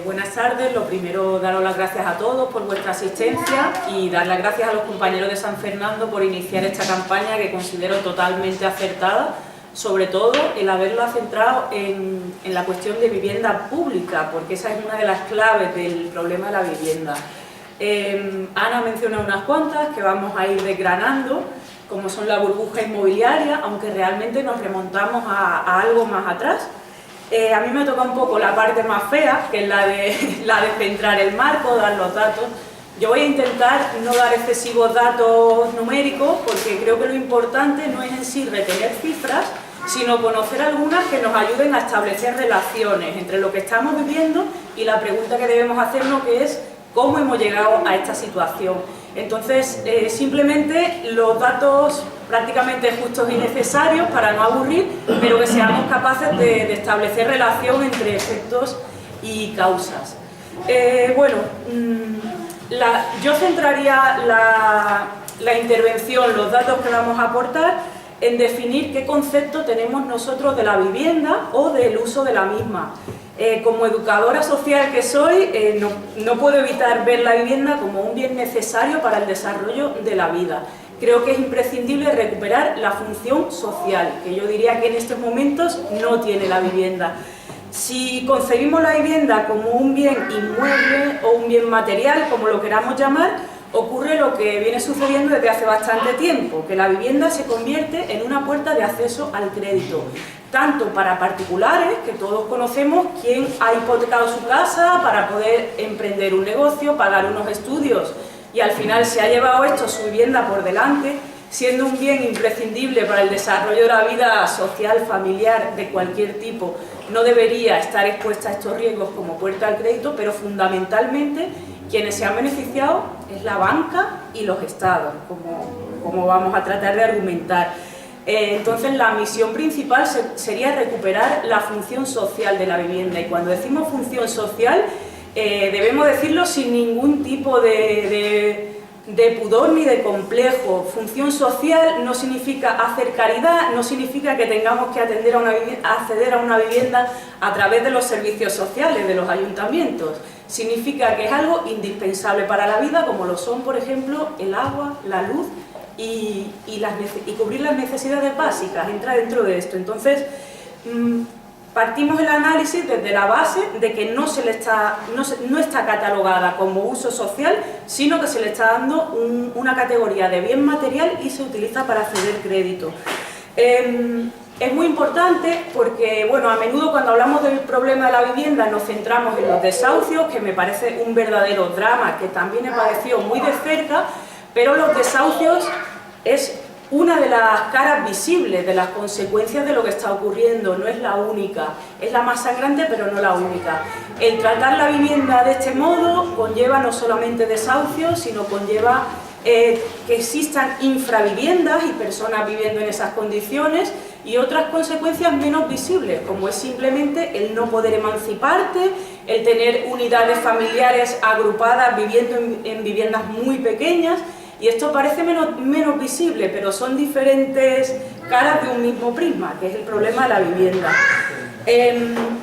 Buenas tardes. Lo primero, daros las gracias a todos por vuestra asistencia y dar las gracias a los compañeros de San Fernando por iniciar esta campaña que considero totalmente acertada, sobre todo el haberla centrado en la cuestión de vivienda pública, porque esa es una de las claves del problema de la vivienda. Ana menciona unas cuantas que vamos a ir desgranando, como son la burbuja inmobiliaria, aunque realmente nos remontamos a algo más atrás. A mí me toca un poco la parte más fea, que es la de centrar el marco, dar los datos. Yo voy a intentar no dar excesivos datos numéricos, porque creo que lo importante no es en sí retener cifras, sino conocer algunas que nos ayuden a establecer relaciones entre lo que estamos viviendo y la pregunta que debemos hacernos, que es ¿cómo hemos llegado a esta situación? Entonces, simplemente los datos prácticamente justos y necesarios para no aburrir, pero que seamos capaces de establecer relación entre efectos y causas. Yo centraría la intervención, los datos que vamos a aportar, en definir qué concepto tenemos nosotros de la vivienda o del uso de la misma. Como educadora social que soy, no puedo evitar ver la vivienda como un bien necesario para el desarrollo de la vida. Creo que es imprescindible recuperar la función social, que yo diría que en estos momentos no tiene la vivienda. Si concebimos la vivienda como un bien inmueble o un bien material, como lo queramos llamar, ocurre lo que viene sucediendo desde hace bastante tiempo, que la vivienda se convierte en una puerta de acceso al crédito, tanto para particulares, que todos conocemos, quien ha hipotecado su casa para poder emprender un negocio, pagar unos estudios y al final se ha llevado esto, su vivienda, por delante, siendo un bien imprescindible para el desarrollo de la vida social, familiar, de cualquier tipo. No debería estar expuesta a estos riesgos como puerta al crédito, pero fundamentalmente quienes se han beneficiado es la banca y los estados, como vamos a tratar de argumentar. Entonces, la misión principal sería recuperar la función social de la vivienda, y cuando decimos función social debemos decirlo sin ningún tipo de pudor ni de complejo. Función social no significa hacer caridad, no significa que tengamos que acceder a una vivienda a través de los servicios sociales de los ayuntamientos. Significa que es algo indispensable para la vida, como lo son, por ejemplo, el agua, la luz y cubrir las necesidades básicas, entra dentro de esto. Entonces, partimos el análisis desde la base de que no está catalogada como uso social, sino que se le está dando una categoría de bien material y se utiliza para ceder crédito. Es muy importante porque, bueno, a menudo cuando hablamos del problema de la vivienda nos centramos en los desahucios, que me parece un verdadero drama, que también he padecido muy de cerca, pero los desahucios es una de las caras visibles de las consecuencias de lo que está ocurriendo, no es la única, es la más sangrante pero no la única. El tratar la vivienda de este modo conlleva no solamente desahucios, sino conlleva que existan infraviviendas y personas viviendo en esas condiciones, y otras consecuencias menos visibles, como es simplemente el no poder emanciparte, el tener unidades familiares agrupadas viviendo en viviendas muy pequeñas. Y esto parece menos visible, pero son diferentes caras de un mismo prisma, que es el problema de la vivienda.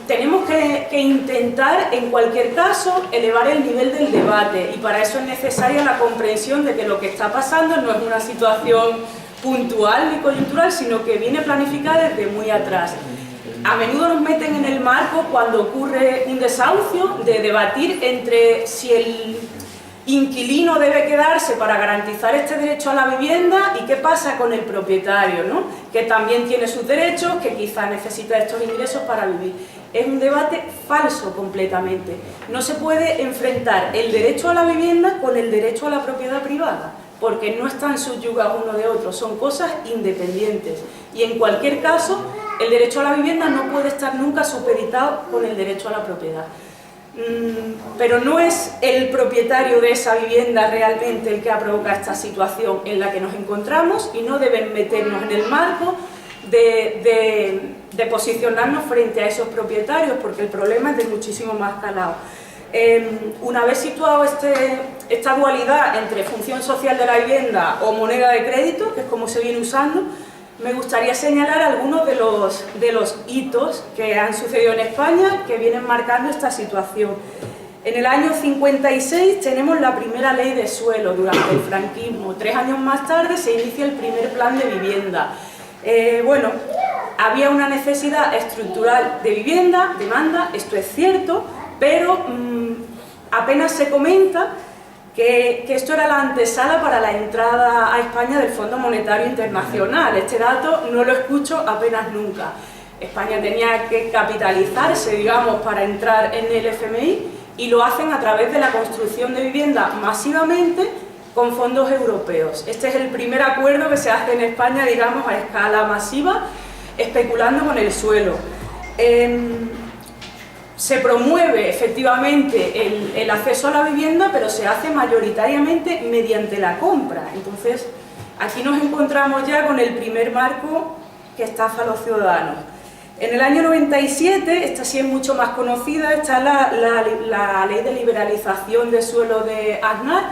Tenemos que intentar, en cualquier caso, elevar el nivel del debate, y para eso es necesaria la comprensión de que lo que está pasando no es una situación puntual ni coyuntural, sino que viene planificada desde muy atrás. A menudo nos meten en el marco, cuando ocurre un desahucio, de debatir entre si el inquilino debe quedarse para garantizar este derecho a la vivienda y qué pasa con el propietario, ¿no?, que también tiene sus derechos, que quizá necesita estos ingresos para vivir. Es un debate falso completamente. No se puede enfrentar el derecho a la vivienda con el derecho a la propiedad privada, porque no están subyugados uno de otro, son cosas independientes. Y en cualquier caso, el derecho a la vivienda no puede estar nunca supeditado con el derecho a la propiedad. Pero no es el propietario de esa vivienda realmente el que ha provocado esta situación en la que nos encontramos, y no deben meternos en el marco de posicionarnos frente a esos propietarios, porque el problema es de muchísimo más calado. Una vez situado esta dualidad entre función social de la vivienda o moneda de crédito, que es como se viene usando, me gustaría señalar algunos de los hitos que han sucedido en España que vienen marcando esta situación. En el año 56 tenemos la primera ley de suelo durante el franquismo. 3 años más tarde se inicia el primer plan de vivienda. Bueno, había una necesidad estructural de vivienda, demanda, esto es cierto, pero apenas se comenta que esto era la antesala para la entrada a España del Fondo Monetario Internacional. Este dato no lo escucho apenas nunca. España tenía que capitalizarse, digamos, para entrar en el FMI, y lo hacen a través de la construcción de vivienda masivamente con fondos europeos. Este es el primer acuerdo que se hace en España, digamos, a escala masiva, especulando con el suelo. Se promueve efectivamente el acceso a la vivienda, pero se hace mayoritariamente mediante la compra. Entonces, aquí nos encontramos ya con el primer marco que estafa a los ciudadanos. En el año 97, esta sí es mucho más conocida, está la ley de liberalización de suelo de Aznar,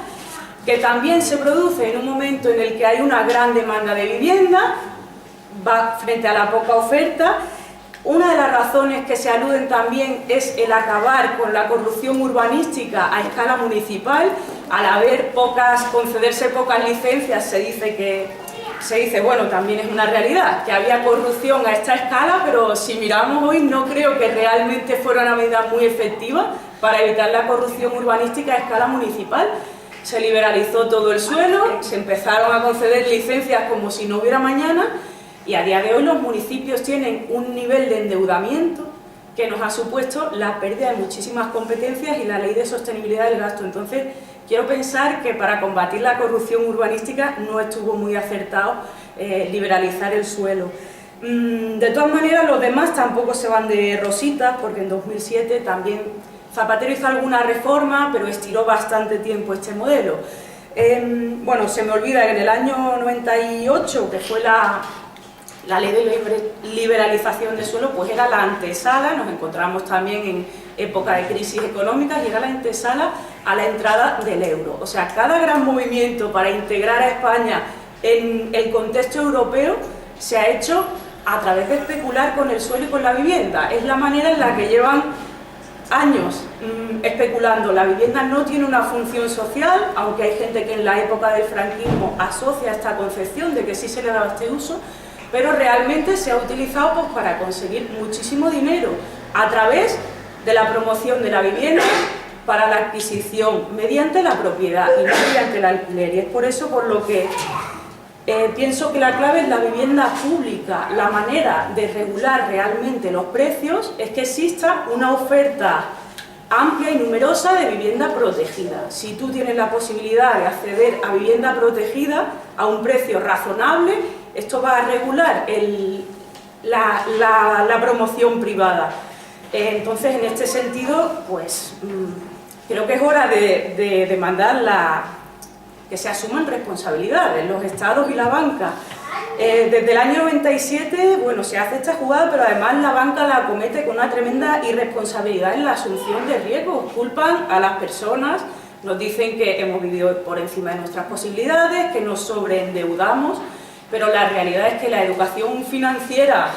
que también se produce en un momento en el que hay una gran demanda de vivienda, va frente a la poca oferta. Una de las razones que se aluden también es el acabar con la corrupción urbanística a escala municipal. Al haber concederse pocas licencias, se dice, bueno, también es una realidad, que había corrupción a esta escala, pero si miramos hoy no creo que realmente fuera una medida muy efectiva para evitar la corrupción urbanística a escala municipal. Se liberalizó todo el suelo, se empezaron a conceder licencias como si no hubiera mañana, y a día de hoy los municipios tienen un nivel de endeudamiento que nos ha supuesto la pérdida de muchísimas competencias y la ley de sostenibilidad del gasto. Entonces, quiero pensar que para combatir la corrupción urbanística no estuvo muy acertado liberalizar el suelo. De todas maneras, los demás tampoco se van de rositas, porque en 2007 también Zapatero hizo alguna reforma, pero estiró bastante tiempo este modelo. Bueno, se me olvida que en el año 98, que fue la ley de liberalización de suelo, pues era la antesala, nos encontramos también en época de crisis económicas, y era la antesala a la entrada del euro. O sea, cada gran movimiento para integrar a España en el contexto europeo se ha hecho a través de especular con el suelo y con la vivienda. Es la manera en la que llevan años especulando. La vivienda no tiene una función social, aunque hay gente que en la época del franquismo asocia esta concepción de que sí se le daba este uso, pero realmente se ha utilizado pues, para conseguir muchísimo dinero a través de la promoción de la vivienda para la adquisición mediante la propiedad y no mediante el alquiler. Y es por eso por lo que pienso que la clave es la vivienda pública. La manera de regular realmente los precios es que exista una oferta amplia y numerosa de vivienda protegida. Si tú tienes la posibilidad de acceder a vivienda protegida a un precio razonable, esto va a regular la promoción privada. Entonces, en este sentido, pues creo que es hora de demandar que se asuman responsabilidades, los estados y la banca. Desde el año 97, bueno, se hace esta jugada, pero además la banca la comete con una tremenda irresponsabilidad en la asunción de riesgos. Culpan a las personas, nos dicen que hemos vivido por encima de nuestras posibilidades, que nos sobreendeudamos, pero la realidad es que la educación financiera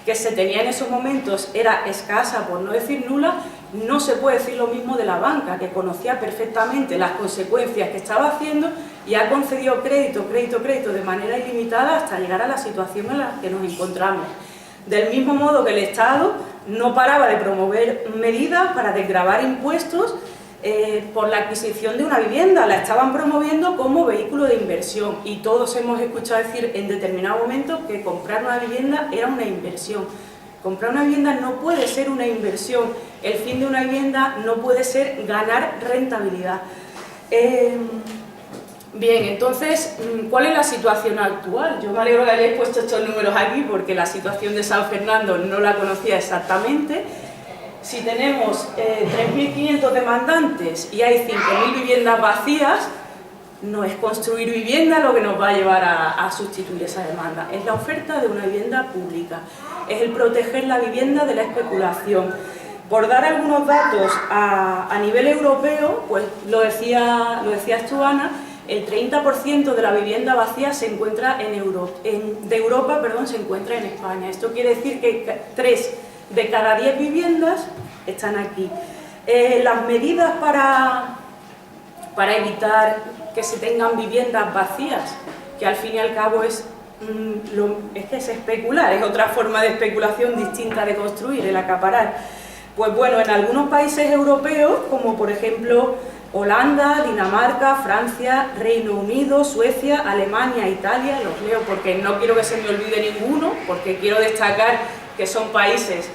que se tenía en esos momentos era escasa, por no decir nula. No se puede decir lo mismo de la banca, que conocía perfectamente las consecuencias que estaba haciendo y ha concedido crédito de manera ilimitada hasta llegar a la situación en la que nos encontramos. Del mismo modo que el Estado no paraba de promover medidas para desgravar impuestos por la adquisición de una vivienda, la estaban promoviendo como vehículo de inversión, y todos hemos escuchado decir en determinado momento que comprar una vivienda era una inversión. Comprar una vivienda no puede ser una inversión, el fin de una vivienda no puede ser ganar rentabilidad. Bien, entonces, ¿cuál es la situación actual? Yo me alegro que hayáis puesto estos números aquí porque la situación de San Fernando no la conocía exactamente. Si tenemos 3.500 demandantes y hay 5.000 viviendas vacías, no es construir vivienda lo que nos va a llevar a sustituir esa demanda, es la oferta de una vivienda pública, es el proteger la vivienda de la especulación. Por dar algunos datos a nivel europeo, pues lo decías tú, Ana, el 30% de la vivienda vacía se encuentra de Europa, se encuentra en España. Esto quiere decir que 3 de cada 10 viviendas están aquí. Las medidas para evitar que se tengan viviendas vacías, que al fin y al cabo es que es especular, es otra forma de especulación distinta de construir, el acaparar. Pues bueno, en algunos países europeos, como por ejemplo Holanda, Dinamarca, Francia, Reino Unido, Suecia, Alemania, Italia, los leo porque no quiero que se me olvide ninguno, porque quiero destacar que son países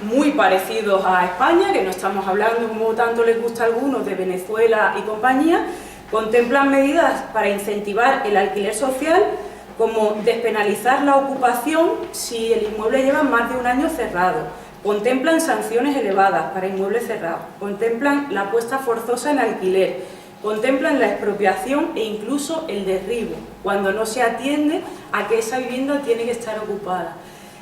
muy parecidos a España, que no estamos hablando, como tanto les gusta a algunos, de Venezuela y compañía. Contemplan medidas para incentivar el alquiler social, como despenalizar la ocupación si el inmueble lleva más de un año cerrado. Contemplan sanciones elevadas para inmuebles cerrados, contemplan la puesta forzosa en alquiler, contemplan la expropiación e incluso el derribo, cuando no se atiende a que esa vivienda tiene que estar ocupada.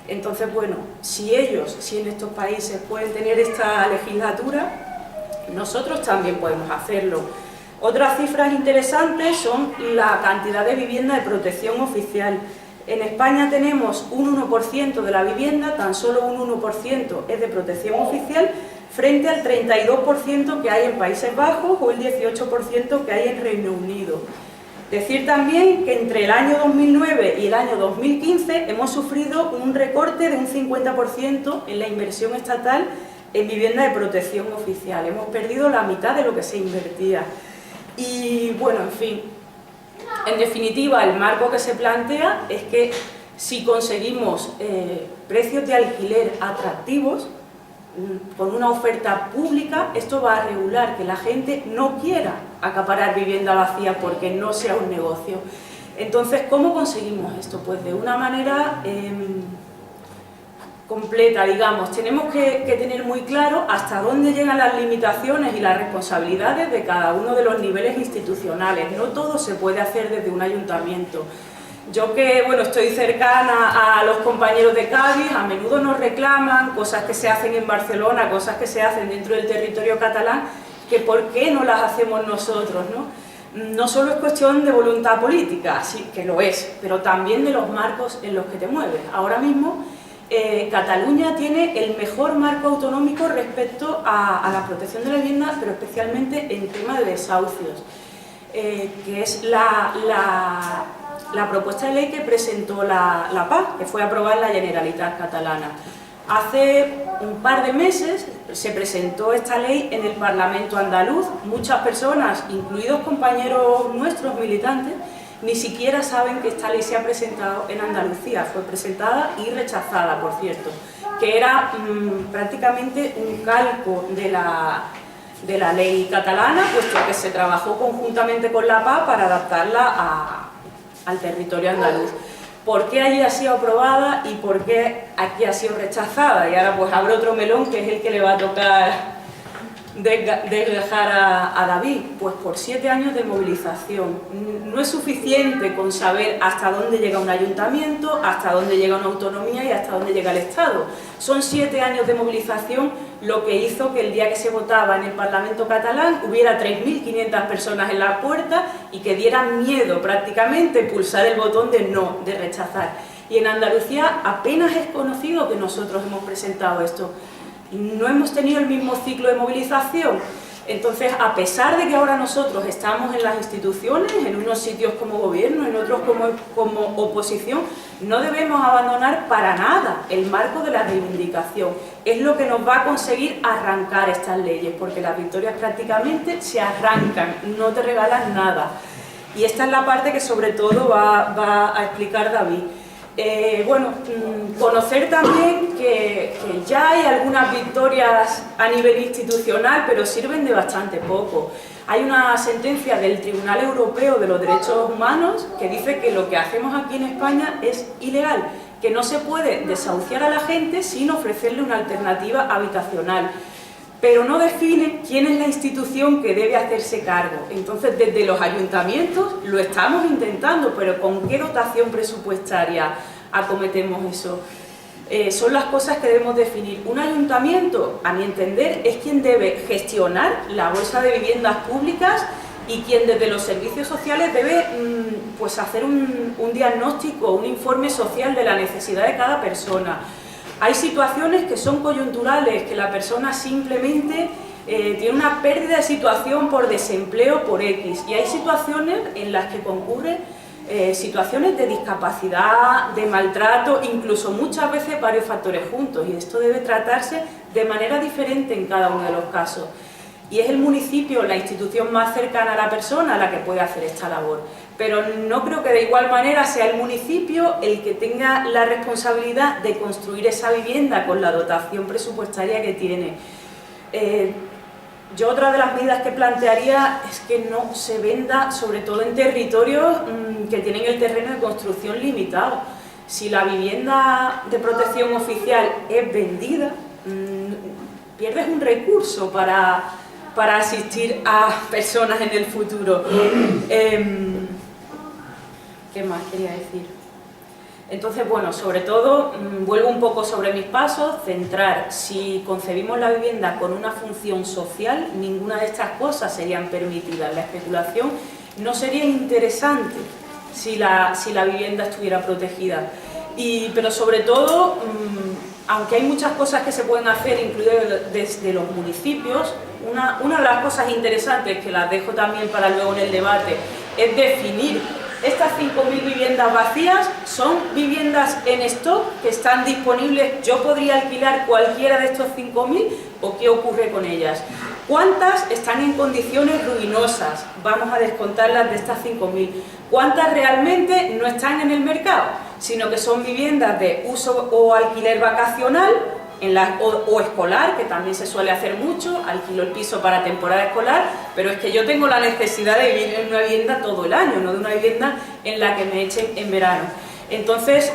Entonces, bueno, si en estos países pueden tener esta legislatura, nosotros también podemos hacerlo. Otras cifras interesantes son la cantidad de vivienda de protección oficial. En España tenemos un 1% de la vivienda, tan solo un 1% es de protección oficial, frente al 32% que hay en Países Bajos o el 18% que hay en Reino Unido. Decir también que entre el año 2009 y el año 2015 hemos sufrido un recorte de un 50% en la inversión estatal en vivienda de protección oficial. Hemos perdido la mitad de lo que se invertía. Y bueno, en fin, en definitiva, el marco que se plantea es que si conseguimos precios de alquiler atractivos, con una oferta pública, esto va a regular que la gente no quiera acaparar vivienda vacía porque no sea un negocio. Entonces, ¿cómo conseguimos esto? Pues de una manera completa, digamos. Tenemos que tener muy claro hasta dónde llegan las limitaciones y las responsabilidades de cada uno de los niveles institucionales. No todo se puede hacer desde un ayuntamiento. Yo que estoy cercana a los compañeros de Cádiz, a menudo nos reclaman cosas que se hacen en Barcelona, cosas que se hacen dentro del territorio catalán, que por qué no las hacemos nosotros, ¿no? No solo es cuestión de voluntad política, sí que lo es, pero también de los marcos en los que te mueves. Ahora mismo Cataluña tiene el mejor marco autonómico respecto a la protección de la vivienda, pero especialmente en tema de desahucios, que es la propuesta de ley que presentó la PA, que fue aprobada en la Generalitat Catalana. Hace un par de meses se presentó esta ley en el Parlamento andaluz. Muchas personas, incluidos compañeros nuestros militantes, ni siquiera saben que esta ley se ha presentado en Andalucía. Fue presentada y rechazada, por cierto, que era prácticamente un calco de la ley catalana, puesto que se trabajó conjuntamente con la PA para adaptarla al territorio andaluz. ¿Por qué allí ha sido aprobada y por qué aquí ha sido rechazada? Y ahora pues abre otro melón que es el que le va a tocar desgajar a David. Pues por 7 años de movilización. No es suficiente con saber hasta dónde llega un ayuntamiento, hasta dónde llega una autonomía y hasta dónde llega el Estado. Son 7 años de movilización lo que hizo que el día que se votaba en el Parlamento catalán hubiera 3.500 personas en la puerta y que dieran miedo prácticamente pulsar el botón de no, de rechazar. Y en Andalucía apenas es conocido que nosotros hemos presentado esto. No hemos tenido el mismo ciclo de movilización. Entonces, a pesar de que ahora nosotros estamos en las instituciones, en unos sitios como gobierno, en otros como oposición, no debemos abandonar para nada el marco de la reivindicación. Es lo que nos va a conseguir arrancar estas leyes, porque las victorias prácticamente se arrancan, no te regalan nada. Y esta es la parte que sobre todo va a explicar David. Conocer también que ya hay algunas victorias a nivel institucional, pero sirven de bastante poco. Hay una sentencia del Tribunal Europeo de los Derechos Humanos que dice que lo que hacemos aquí en España es ilegal, que no se puede desahuciar a la gente sin ofrecerle una alternativa habitacional, pero no define quién es la institución que debe hacerse cargo. Entonces, desde los ayuntamientos lo estamos intentando, pero ¿con qué dotación presupuestaria acometemos eso? Son las cosas que debemos definir. Un ayuntamiento, a mi entender, es quien debe gestionar la bolsa de viviendas públicas y quien desde los servicios sociales debe pues hacer un diagnóstico, un informe social de la necesidad de cada persona. Hay situaciones que son coyunturales, que la persona simplemente tiene una pérdida de situación por desempleo, por X, y hay situaciones en las que concurren situaciones de discapacidad, de maltrato, incluso muchas veces varios factores juntos, y esto debe tratarse de manera diferente en cada uno de los casos. Y es el municipio, la institución más cercana a la persona, la que puede hacer esta labor. Pero no creo que de igual manera sea el municipio el que tenga la responsabilidad de construir esa vivienda con la dotación presupuestaria que tiene. Yo otra de las medidas que plantearía es que no se venda, sobre todo en territorios que tienen el terreno de construcción limitado. Si la vivienda de protección oficial es vendida, pierdes un recurso para asistir a personas en el futuro. ¿Qué más quería decir? Entonces, bueno, sobre todo, vuelvo un poco sobre mis pasos, centrar, si concebimos la vivienda con una función social, ninguna de estas cosas serían permitidas. La especulación no sería interesante si la vivienda estuviera protegida. Pero sobre todo, aunque hay muchas cosas que se pueden hacer, incluidas desde los municipios, una de las cosas interesantes, que las dejo también para luego en el debate, es definir estas 5.000 viviendas vacías. Son viviendas en stock que están disponibles, yo podría alquilar cualquiera de estos 5.000, o qué ocurre con ellas. ¿Cuántas están en condiciones ruinosas? Vamos a descontarlas de estas 5.000. ¿Cuántas realmente no están en el mercado? Sino que son viviendas de uso o alquiler vacacional o escolar, que también se suele hacer mucho, alquilo el piso para temporada escolar, pero es que yo tengo la necesidad de vivir en una vivienda todo el año, no de una vivienda en la que me echen en verano. Entonces,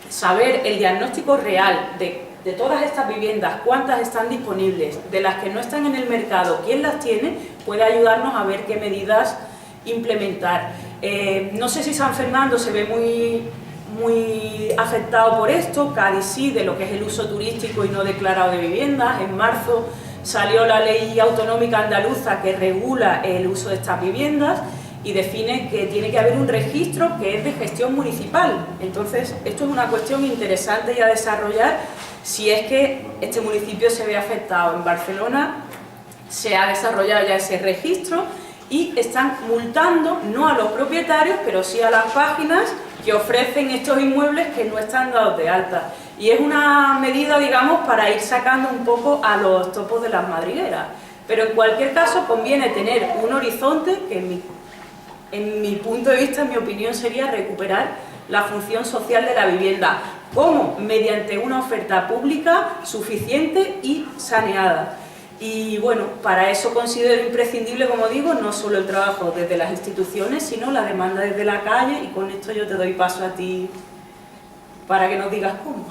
saber el diagnóstico real de todas estas viviendas, cuántas están disponibles, de las que no están en el mercado, quién las tiene, puede ayudarnos a ver qué medidas implementar. No sé si San Fernando se ve muy afectado por esto, Cádiz sí, de lo que es el uso turístico y no declarado de viviendas. En marzo salió la ley autonómica andaluza que regula el uso de estas viviendas y define que tiene que haber un registro que es de gestión municipal. Entonces, esto es una cuestión interesante y a desarrollar si es que este municipio se ve afectado. En Barcelona se ha desarrollado ya ese registro y están multando, no a los propietarios, pero sí a las páginas que ofrecen estos inmuebles que no están dados de alta. Y es una medida, digamos, para ir sacando un poco a los topos de las madrigueras. Pero en cualquier caso conviene tener un horizonte que en mi punto de vista, en mi opinión, sería recuperar la función social de la vivienda. ¿Cómo? Mediante una oferta pública suficiente y saneada. Y bueno, para eso considero imprescindible, como digo, no solo el trabajo desde las instituciones, sino la demanda desde la calle, y con esto yo te doy paso a ti para que nos digas cómo.